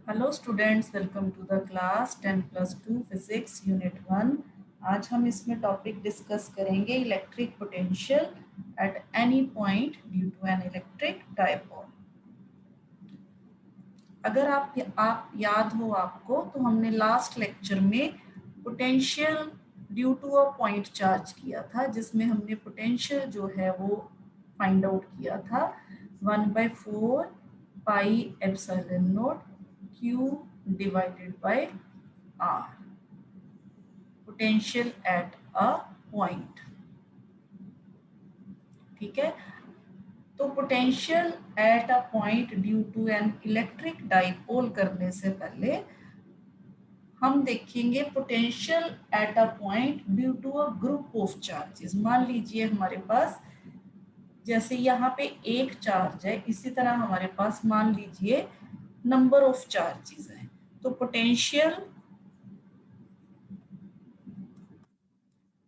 Hello students, welcome to the class 10+2 physics unit 1। आज हम इसमें टॉपिक डिस्कस करेंगे electric potential at any point due to an electric dipole. अगर आप याद हो आपको, तो हमने लास्ट लेक्चर में potential due to a point charge किया था, जिसमें हमने पोटेंशियल जो है वो फाइंड आउट किया था 1/4 pi epsilon naught Q divided by R, potential at a point। ठीक है, तो potential at a point due to an electric dipole करने से पहले हम देखेंगे potential at a point due to a group of charges. मान लीजिए हमारे पास, जैसे यहाँ पे एक चार्ज है, इसी तरह हमारे पास मान लीजिए नंबर ऑफ चार्जेस हैं। तो potential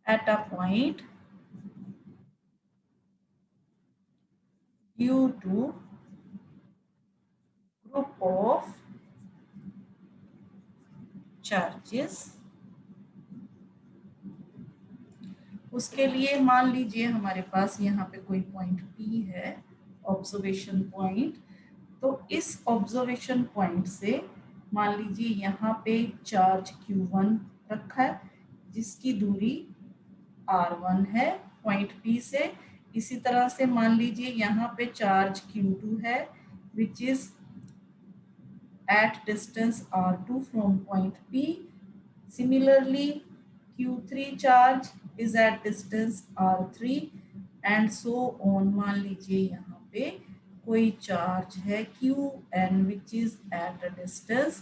at a point due to group of charges। उसके लिए मान लीजिए हमारे पास यहाँ पे कोई पॉइंट P है, ऑब्जर्वेशन पॉइंट। तो इस ऑब्जर्वेशन पॉइंट से मान लीजिए यहाँ पे चार्ज Q1 रखा है, जिसकी दूरी R1 है पॉइंट P से। इसी तरह से मान लीजिए यहाँ पे चार्ज Q2 है, which is at distance R2 from point P. Similarly, Q3 charge is at distance R3 and so on। मान लीजिए यहाँ पे कोई चार्ज है Qn which is at a distance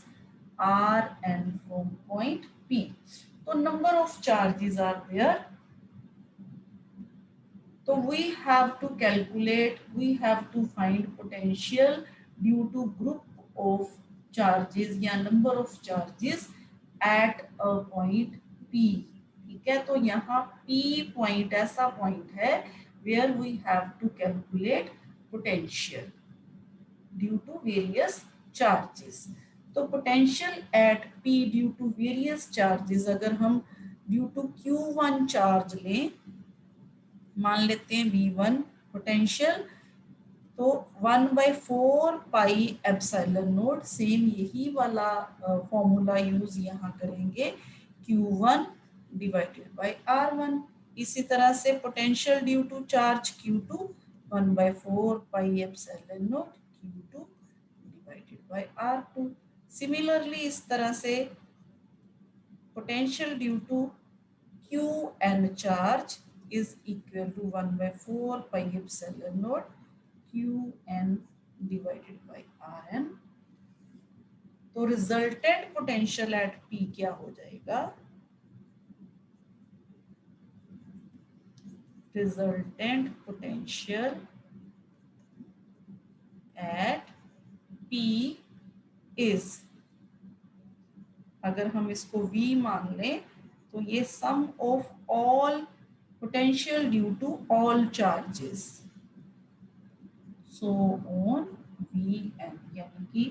Rn from point P। तो number of charges are there, so we have to calculate, we have to find potential due to group of charges या number of charges at a point P। ठीक है, तो यहाँ P point ऐसा point है where we have to calculate potential due to various charges। तो potential at P due to various charges, अगर हम due to Q1 चार्ज लें, मान लेते हैं V1 पोटेंशियल, तो 1/4 पाई एप्सिलॉन नॉट, सेम यही वाला फॉर्मूला यूज यहाँ करेंगे, Q1 डिवाइडेड बाय R1। इसी तरह से potential due to charge Q2 1/4 pi epsilon naught Q2 divided by R2। Similarly इस तरह से potential due to Qn charge is equal to 1/4 pi epsilon naught Qn divided by Rn। तो resultant potential at P क्या हो जाएगा? Resultant potential at P is, अगर हम इसको V मान लें, तो ये sum of all potential due to all charges so on Vn, यानी कि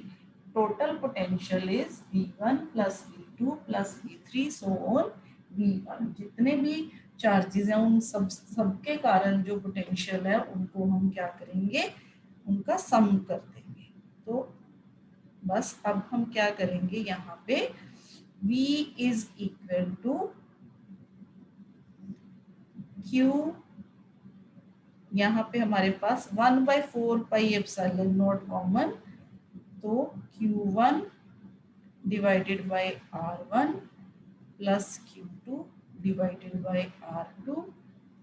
total potential is V1 plus V2 plus V3 so on V1। जितने भी चार्जेस हैं उन सबके कारण जो पोटेंशियल है उनको हम क्या करेंगे, उनका सम कर देंगे। तो बस अब हम क्या करेंगे, यहाँ पे V is equal to Q, यहाँ पे हमारे पास 1/4 पाई एप्सिलॉन नॉट कॉमन, तो Q1 divided by R1 plus Q2 divided by R2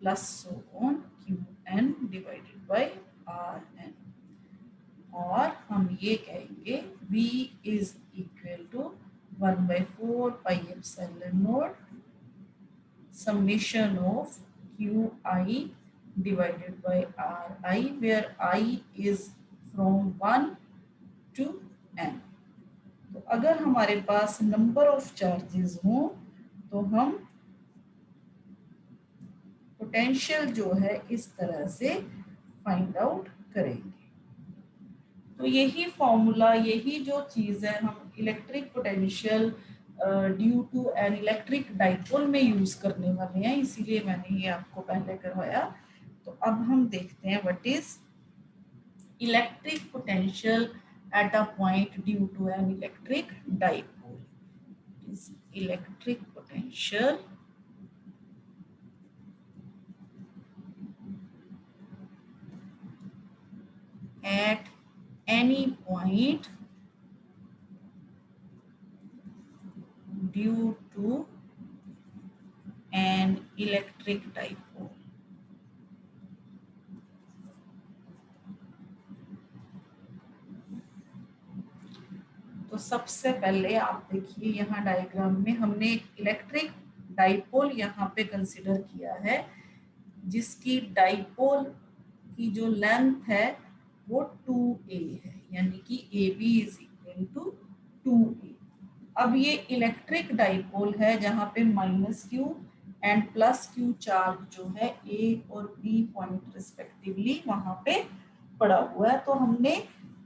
plus so on Qn divided by Rn। और हम ये कहेंगे V is equal to 1/4 pi epsilon naught summation of Qi divided by Ri, where I is from 1 to n। तो अगर हमारे पास number of charges हो तो हम पोटेंशियल जो है इस तरह से फाइंड आउट करेंगे। तो यही फॉर्मूला, यही जो चीज़ है हम electric potential due to an electric dipole में यूज करने वाले हैं, इसीलिए मैंने ये आपको पहले करवाया। तो अब हम देखते हैं what is electric potential at a point due to an electric dipole. Is electric potential at any point due to an electric dipole। तो सबसे पहले आप देखिए यहाँ डायग्राम में हमने एक इलेक्ट्रिक डाइपोल यहाँ पे कंसिडर किया है, जिसकी डाइपोल की जो लेंथ है वो 2a है, यानी कि AB is equal to 2a। अब ये इलेक्ट्रिक डाइपोल है जहाँ पे -q एंड +q चार्ज जो है A और B पॉइंट रिस्पेक्टिवली वहां पे पड़ा हुआ है। तो हमने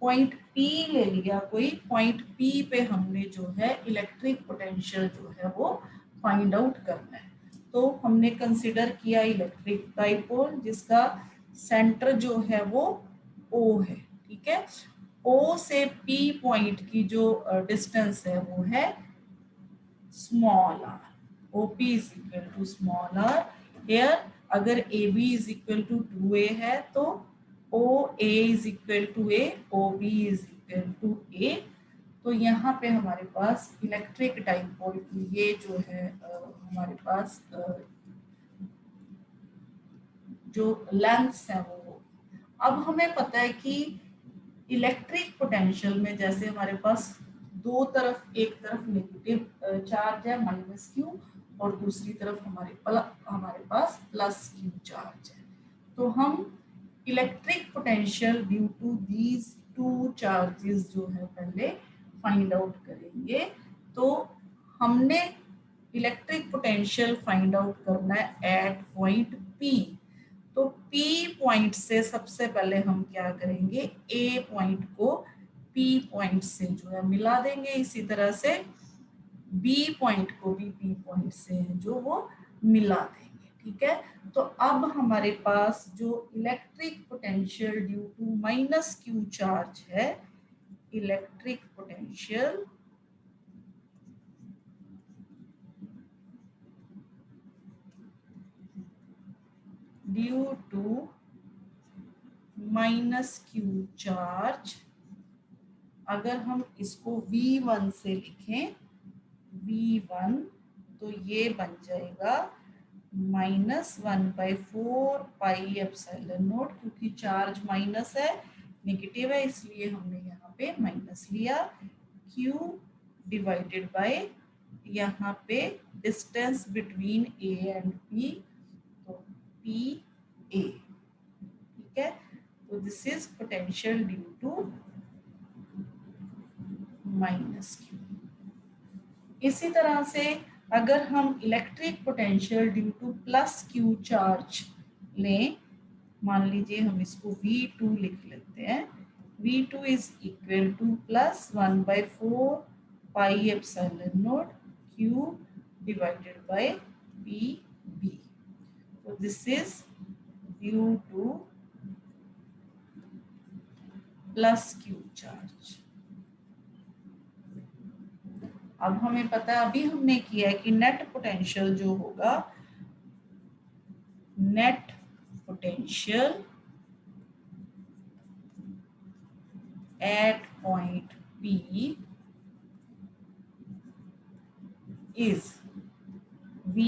पॉइंट P ले लिया, कोई पॉइंट P पे हमने जो है इलेक्ट्रिक पोटेंशियल जो है वो फाइंड आउट करना है। तो हमने कंसिडर किया इलेक्ट्रिक डाइपोल जिसका सेंटर जो है वो O है, ठीक है। O से P पॉइंट की जो डिस्टेंस है वो है small r। OP is equal to small r। Here अगर AB is equal to 2a है तो OA is equal to a, OB is equal to a। तो यहाँ पे हमारे पास इलेक्ट्रिक डाइपोल की ये जो है हमारे पास जो लेंथ्स है वो। अब हमें पता है कि इलेक्ट्रिक पोटेंशियल में जैसे हमारे पास दो तरफ, एक तरफ नेगेटिव चार्ज है -q और दूसरी तरफ हमारे पास +q चार्ज है। तो हम electric potential due to these two charges जो है पहले फाइंड आउट करेंगे। तो हमने इलेक्ट्रिक पोटेंशियल फाइंड आउट करना है एट पॉइंट P। तो P पॉइंट से सबसे पहले हम क्या करेंगे, A पॉइंट को P पॉइंट से जो है मिला देंगे, इसी तरह से B पॉइंट को भी P पॉइंट से जो वो मिला देंगे, ठीक है। तो अब हमारे पास जो electric potential due to -q charge है, electric potential due to -q charge, अगर हम इसको V1 से लिखें, V1 तो ये बन जाएगा -1/4 पाई एप्सिलॉन नॉट, क्योंकि चार्ज माइनस है, नेगेटिव है, इसलिए हमने यहाँ पे माइनस लिया। Q डिवाइडेड बाय यहाँ पे distance between A and P, तो PA, ठीक है। तो this is potential due to -q। इसी तरह से अगर हम electric potential due to +q charge लें, मान लीजिए हम इसको V2 लिख लेते हैं। V2 is equal to +1/4 pi epsilon naught Q divided by PB। तो this is due to +q charge. अब हमें पता है, अभी हमने किया है कि नेट पोटेंशियल जो होगा, net potential at point P is V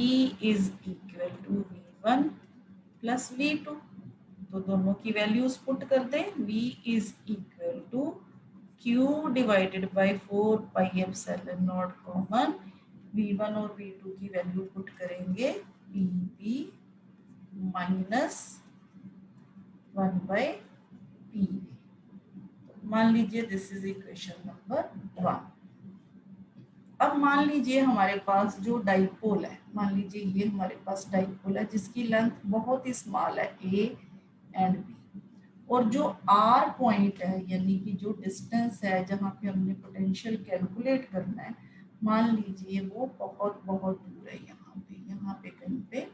is equal to V1 plus V2। तो दोनों की वैल्यूज पुट कर दें। V is equal to Q divided by 4 pi epsilon naught common, V1 और V2 की वैल्यू पुट करेंगे, PB माइनस 1/P। मान लीजिए दिस इज इक्वेशन नंबर 1। अब मान लीजिए हमारे पास जो डाइपोल है, मान लीजिए ये हमारे पास डाइपोल है जिसकी लेंथ बहुत ही स्मॉल है, A एंड B, और जो आर पॉइंट है यानी कि जो डिस्टेंस है जहाँ पे हमने पोटेंशियल कैलकुलेट करना है, मान लीजिए वो बहुत बहुत दूर है, यहाँ पे कहीं पे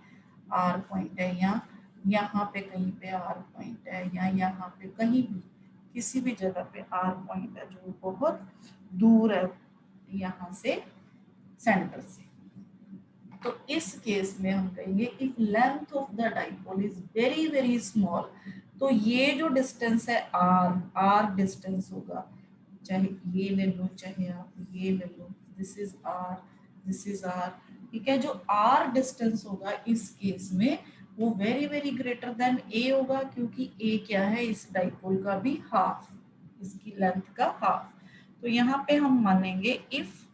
आर पॉइंट है, या यहाँ पे कहीं पे आर पॉइंट है, या यहाँ पे कहीं भी किसी भी जगह पे आर पॉइंट है जो बहुत दूर है यहाँ से, सेंटर से। तो इस केस में हम कहेंगे if length of the dipole is very very small, तो ये जो डिस्टेंस है आर डिस्टेंस होगा, चाहे ये ले लो चाहे आप ये ले लो, this is R, this is R, ठीक है। जो आर डिस्टेंस होगा इस केस में वो वेरी वेरी ग्रेटर देन ए होगा, क्योंकि ए क्या है, इस डाइपोल का भी हाफ, इसकी लेंथ का हाफ। तो यहाँ पे हम मानेंगे if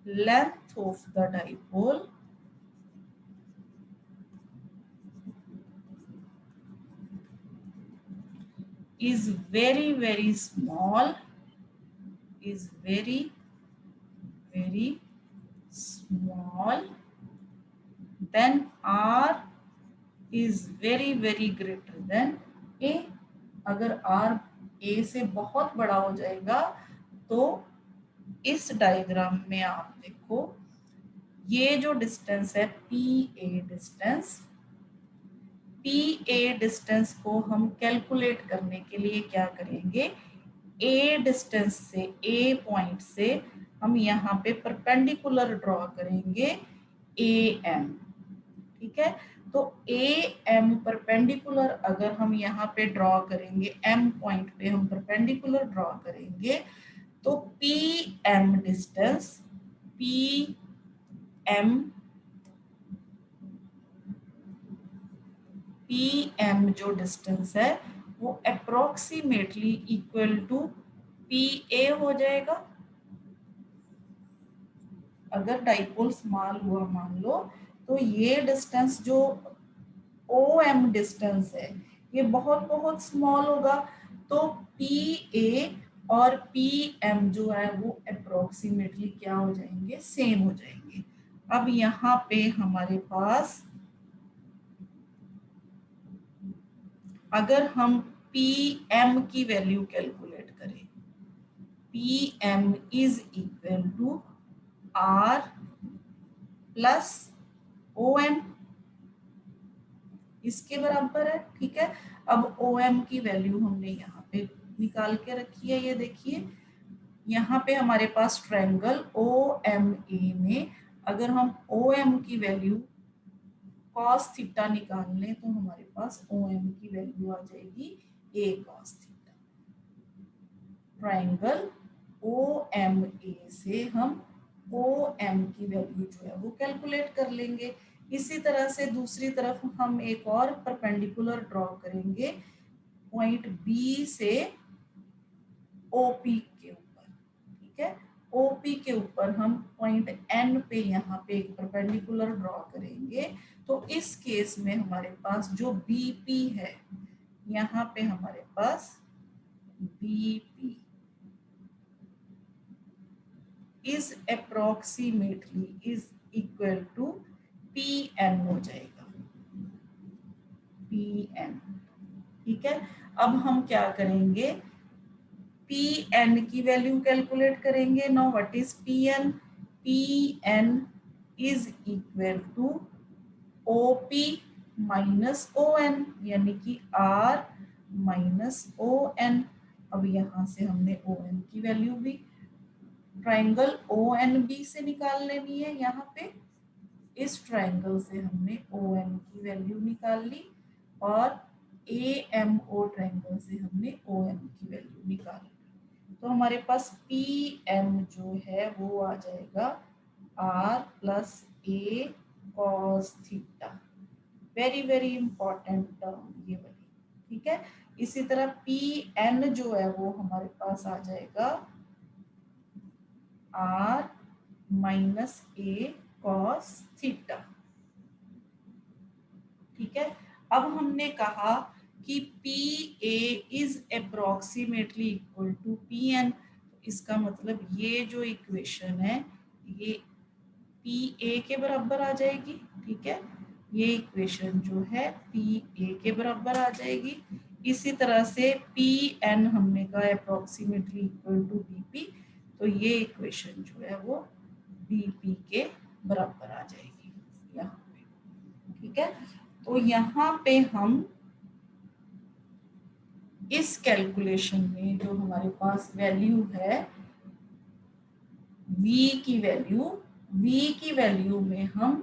length of the dipole is very very small, is very very small, then R is very very greater than A। अगर R A से बहुत बड़ा हो जाएगा तो इस डायग्राम में आप देखो ये जो डिस्टेंस है पी ए डिस्टेंस को हम कैलकुलेट करने के लिए क्या करेंगे, ए डिस्टेंस से, ए पॉइंट से हम यहाँ पे परपेंडिकुलर ड्रॉ करेंगे ए एम, ठीक है। तो ए एम परपेंडिकुलर अगर हम यहाँ पे ड्रॉ करेंगे, एम पॉइंट पे हम परपेंडिकुलर ड्रॉ करेंगे, तो P M distance, P M जो डिस्टेंस है वो approximately equal to P A हो जाएगा। अगर डाइपोल स्मॉल हुआ मान लो, तो ये डिस्टेंस जो ओ एम डिस्टेंस है ये बहुत बहुत स्मॉल होगा, तो पी ए और पी एम जो है वो अप्रोक्सीमेटली क्या हो जाएंगे, सेम हो जाएंगे। अब यहाँ पे हमारे पास अगर हम पी एम की वैल्यू कैलकुलेट करें, P M is equal to R plus O M, इसके बराबर है, ठीक है। अब ओ एम की वैल्यू हमने यहाँ पे निकाल के रखी है, ये देखिए यहाँ पे हमारे पास ट्रायंगल ओ एम ए में अगर हम ओ एम की वैल्यू cos थीटा निकाल लें तो हमारे पास ओ एम की वैल्यू आ जाएगी A cos theta. Triangle O M A से हम ओ एम की वैल्यू जो है वो कैलकुलेट कर लेंगे। इसी तरह से दूसरी तरफ हम एक और परपेंडिकुलर ड्रॉ करेंगे पॉइंट बी से ओपी के ऊपर, ठीक है। ओपी के ऊपर हम पॉइंट एन पे यहाँ पे एक परपेंडिकुलर ड्रॉ करेंगे, तो इस केस में हमारे पास जो बीपी है, यहाँ पे हमारे पास BP is approximately is equal to P N हो जाएगा, पी एन, ठीक है। अब हम क्या करेंगे, पी एन की वैल्यू कैलकुलेट करेंगे। Now what is P N, P N is equal to O P minus O N, यानी कि आर माइनस ओ एन। अब यहाँ से हमने ओ एन की वैल्यू भी ट्रायंगल ओ एन बी से निकाल लेनी है। यहाँ पे इस ट्रायंगल से हमने ओ एन की वैल्यू निकाल ली और ए एम ओ ट्रायंगल से हमने ओ एन की वैल्यू निकाल ली। तो हमारे पास पी एम जो है वो आ जाएगा R plus A cos theta, very very important term ये वाली, ठीक है। इसी तरह पी एन जो है वो हमारे पास आ जाएगा R minus A cos theta, ठीक है। अब हमने कहा कि P A is approximately equal to P N, इसका मतलब ये जो इक्वेशन है ये पी ए के बराबर आ जाएगी, ठीक है। ये इक्वेशन जो है पी ए के बराबर आ जाएगी। इसी तरह से पी एन हमने कहा अप्रोक्सीमेटली इक्वल टू बीपी, तो ये इक्वेशन जो है वो बीपी के बराबर आ जाएगी यहाँ पे। ठीक है, तो यहाँ पे हम इस कैलकुलेशन में जो हमारे पास वैल्यू है V की वैल्यू में हम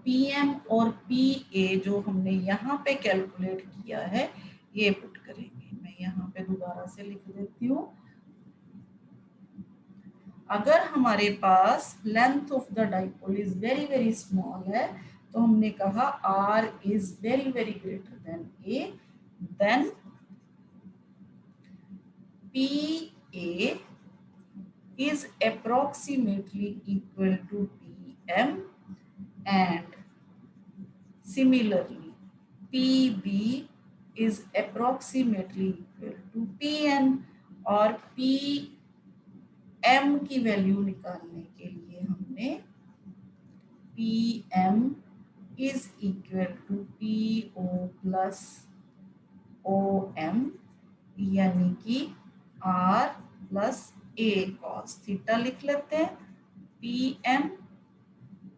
PM और PA जो हमने यहाँ पे कैलकुलेट किया है ये पुट करेंगे। मैं यहाँ पे दोबारा से लिख देती हूँ। अगर हमारे पास length of the dipole is very very small है तो हमने कहा R is very very greater than A, then PA is approximately equal to PM, and similarly PB is approximately equal to PN, और PM की value निकालने के लिए हमने PM is equal to PO plus OM यानी कि R plus A cos theta लिख लेते हैं। PM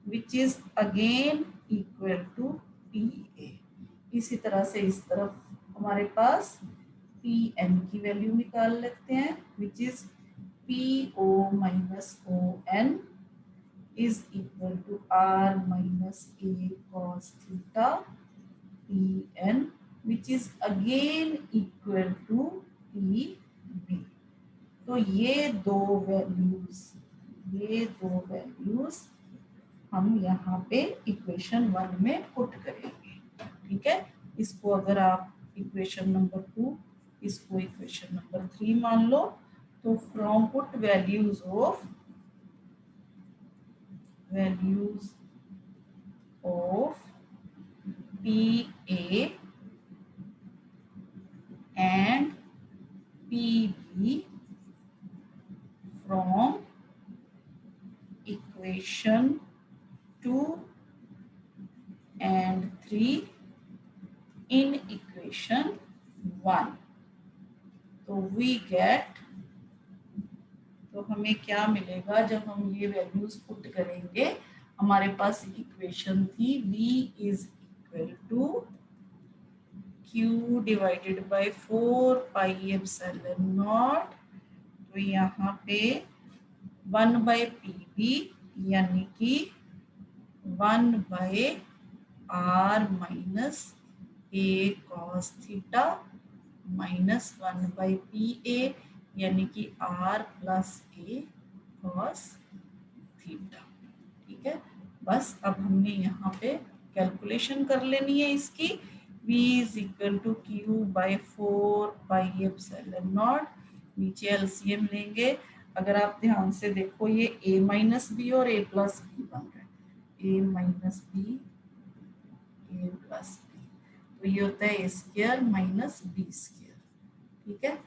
which is again equal to PA। इसी तरह से इस तरफ हमारे पास PM की वैल्यू निकाल लेते हैं which is PO minus ON is equal to R minus A cos theta PN which is again equal to PB। तो ये दो वैल्यूज हम यहाँ पे इक्वेशन 1 में पुट करेंगे। ठीक है, इसको अगर आप इक्वेशन नंबर 2 इसको इक्वेशन नंबर 3 मान लो, तो from put values of PA and PB from equation 2 and 3 in equation 1, तो we get, तो हमें क्या मिलेगा जब हम ये वैल्यूज पुट करेंगे। हमारे पास इक्वेशन थी V is equal to Q divided by 4 pi epsilon naught, तो यहाँ पे 1 बाय PB यानी कि 1 by R minus A cos theta minus 1 by PA यानी कि R plus A cos theta. ठीक है, बस अब हमने यहाँ पे कैलकुलेशन कर लेनी है इसकी। V is equal to Q by 4 pi epsilon naught, नीचे एलसीएम लेंगे। अगर आप ध्यान से देखो ये A माइनस बी और A प्लस बी बन रहा है, A minus B A plus B, तो ये होता है A square minus B square. ठीक है,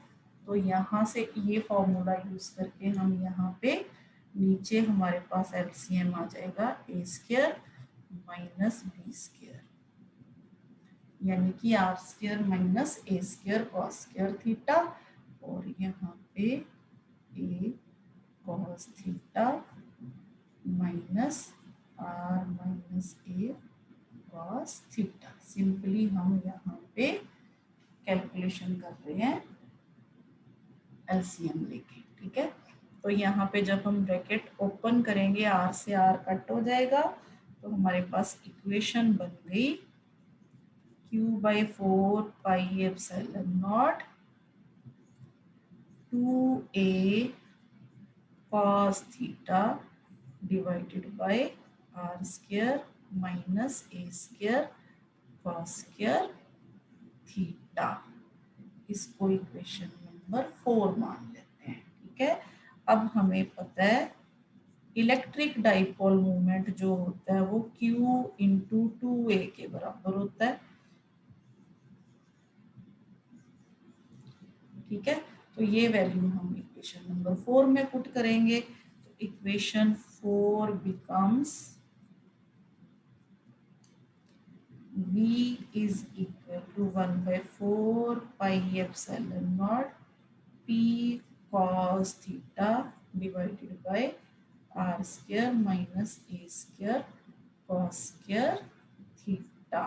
तो यहाँ से ये फॉर्मूला यूज करके हम यहाँ पे नीचे हमारे पास एलसीएम आ जाएगा A square minus B square यानी कि R square minus A square cos square theta, और यहाँ पे A cos theta minus R minus A cos theta. Simply हम यहाँ पे कैलकुलेशन कर रहे हैं एलसीएम लेके। ठीक है, तो यहाँ पे जब हम ब्रैकेट ओपन करेंगे R से R कट हो जाएगा, तो हमारे पास इक्वेशन बन गई Q by 4 pi epsilon naught 2A cos theta divided by R square minus A square cos square theta. इसको इक्वेशन नंबर 4 मान लेते हैं। ठीक है, अब हमें पता है इलेक्ट्रिक डाइपोल मोमेंट जो होता है वो Q इंटू 2A के बराबर होता है। ठीक है, तो ये वैल्यू हम इक्वेशन नंबर 4 में पुट करेंगे, तो equation 4 becomes V is equal to 1 by 4 pi epsilon naught P cos theta divided by R square minus A square cos square theta.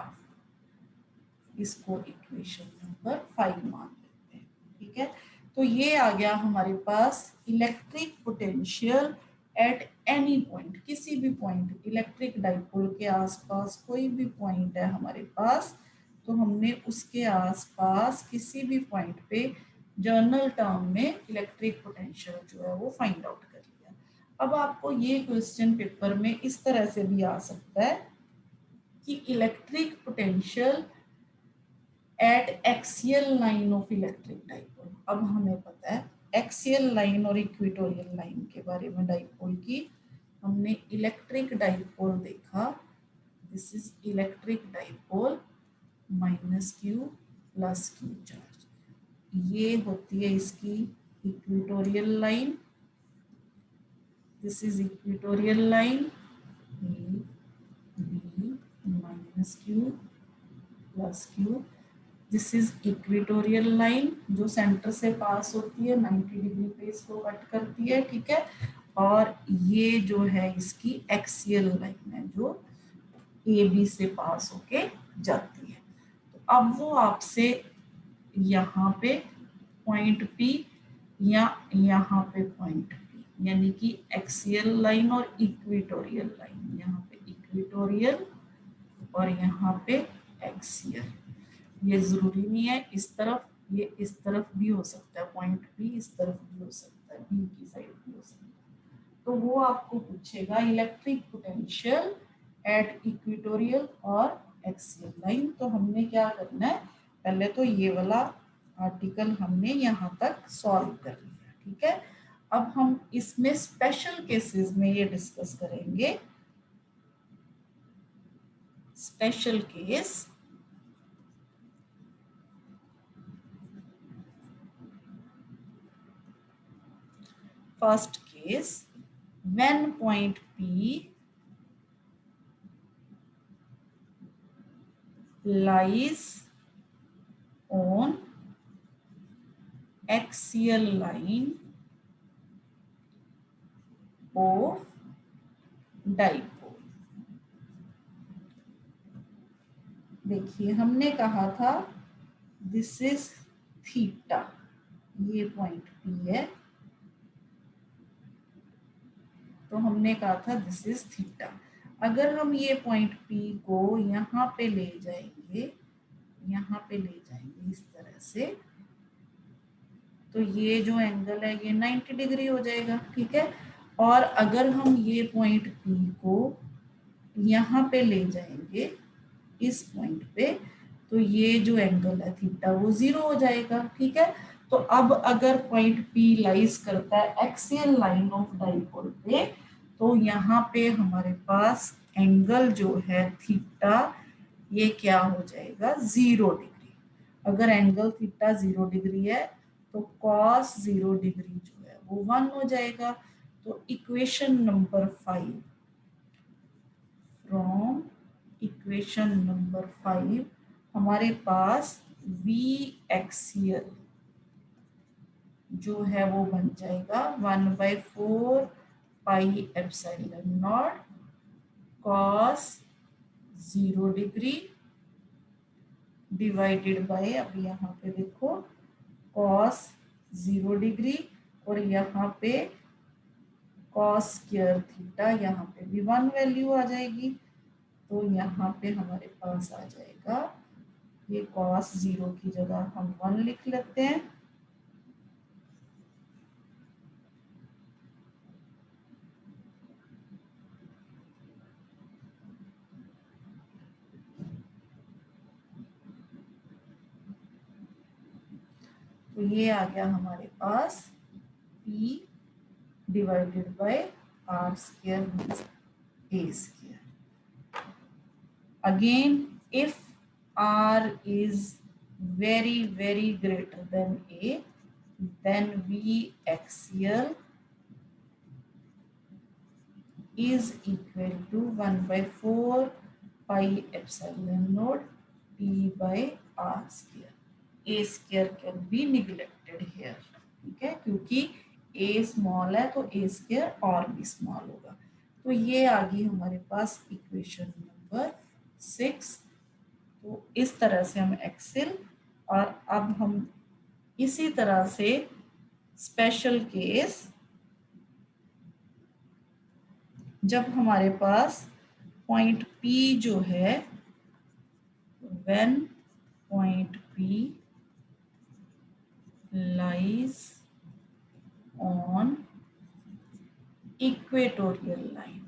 इसको इक्वेशन नंबर 5 मान लेते हैं। ठीक है, तो ये आ गया हमारे पास electric potential at any point, किसी भी पॉइंट इलेक्ट्रिक डाइपोल के आसपास कोई भी पॉइंट है हमारे पास, तो हमने उसके आसपास किसी भी पॉइंट पे जर्नल टर्म में इलेक्ट्रिक पोटेंशियल जो है वो फाइंड आउट कर लिया। अब आपको ये क्वेश्चन पेपर में इस तरह से भी आ सकता है कि electric potential at axial line of electric dipole. अब हमें पता है एक्सियल लाइन और इक्वेटोरियल लाइन के बारे में डाइपोल की, हमने इलेक्ट्रिक डाइपोल देखा, this is electric dipole minus Q plus Q charge, ये होती है इसकी equatorial line, this is equatorial line A B minus Q plus Q, this is equatorial line जो सेंटर से पास होती है 90 डिग्री पे इसको कट करती है। ठीक है, और ये जो है इसकी एक्सियल लाइन है जो ए बी से पास होके जाती है। तो अब वो आपसे यहाँ पे पॉइंट पी या यहाँ पे पॉइंट पी, यानी कि एक्सियल लाइन और इक्वेटोरियल लाइन, यहाँ पे इक्वेटोरियल और यहाँ पे एक्सियल, ये जरूरी नहीं है इस तरफ, ये इस तरफ भी हो सकता है, पॉइंट बी इस तरफ भी हो सकता है, बी की साइड भी हो सकता है। तो वो आपको पूछेगा इलेक्ट्रिक पोटेंशियल एट इक्वेटोरियल और एक्सियल लाइन। तो हमने क्या करना है, पहले तो ये वाला आर्टिकल हमने यहाँ तक सॉल्व कर लिया। ठीक है, अब हम इसमें स्पेशल केसेस में ये डिस्कस करेंगे। Special case, first case, when point P lies on axial line of dipole। देखिए हमने कहा था दिस इज थीटा, ये पॉइंट P है, तो हमने कहा था दिस इज थीटा। अगर हम ये पॉइंट P को यहाँ पे ले जाएंगे, यहाँ पे ले जाएंगे इस तरह से, तो ये जो एंगल है ये 90 डिग्री हो जाएगा। ठीक है, और अगर हम ये पॉइंट P को यहाँ पे ले जाएंगे इस पॉइंट पे, तो ये जो एंगल है थीटा वो 0 हो जाएगा। ठीक है, तो अब अगर पॉइंट P लाइज करता है एक्सियल लाइन ऑफ डाइपोल पे, तो यहाँ पे हमारे पास एंगल जो है थीटा ये क्या हो जाएगा 0 डिग्री। अगर एंगल थीटा 0 डिग्री है तो कॉस 0 डिग्री जो है वो 1 हो जाएगा। तो equation number 5, from equation number 5 हमारे पास वी एक्सियल जो है वो बन जाएगा 1/4 pi epsilon not cos 0 degree divided by, अब यहाँ पे देखो कॉस 0 डिग्री और यहाँ पे कॉस स्क्वायर थीटा, यहाँ पे भी 1 वैल्यू आ जाएगी, तो यहाँ पे हमारे पास आ जाएगा ये कॉस 0 की जगह हम 1 लिख लेते हैं, तो ये आ गया हमारे पास P divided by R square means A square. Again if R is very greater than A, then V axial is equal to 1/4 pi epsilon naught P by R square. A square can be neglected here. ठीक है, क्योंकि A small है तो A square और भी small होगा। तो ये आ गई हमारे पास इक्वेशन नंबर 6। तो इस तरह से हम एक्सेल, और अब हम इसी तरह से स्पेशल केस, जब हमारे पास पॉइंट P जो है, when point P lies on equatorial line,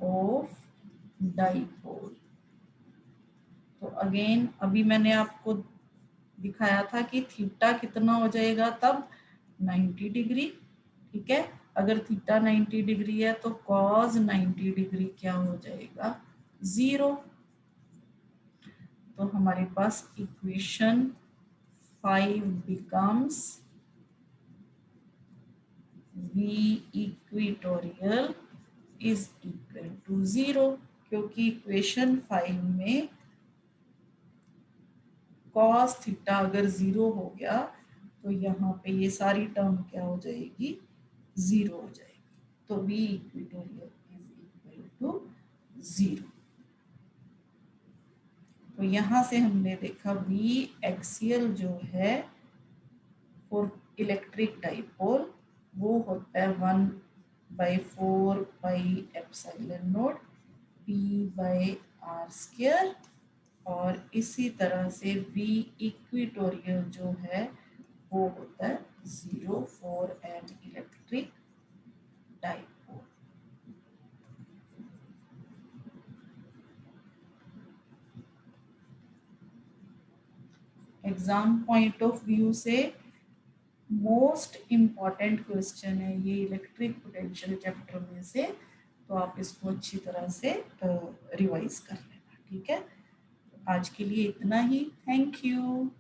of dipole। तो अगेन अभी मैंने आपको दिखाया था कि थीटा कितना हो जाएगा तब 90 डिग्री। ठीक है, अगर थीटा 90 डिग्री है तो कॉस 90 डिग्री क्या हो जाएगा, 0। तो हमारे पास equation 5 becomes V equatorial is equal to 0, क्योंकि इक्वेशन 5 में कॉस थीटा अगर 0 हो गया तो यहाँ पे ये सारी टर्म क्या हो जाएगी, 0 हो जाएगी। तो V equatorial is equal to 0। तो यहाँ से हमने देखा V एक्सियल जो है फॉर इलेक्ट्रिक डाइपोल वो होता है 1/4 pi epsilon naught P by R square, और इसी तरह से V इक्वेटोरियल जो है वो होता है 0 for an electric dipole. Exam point of view से मोस्ट इम्पॉर्टेंट क्वेश्चन है ये इलेक्ट्रिक पोटेंशियल चैप्टर में से, तो आप इसको अच्छी तरह से रिवाइज कर लेना। ठीक है, आज के लिए इतना ही। Thank you.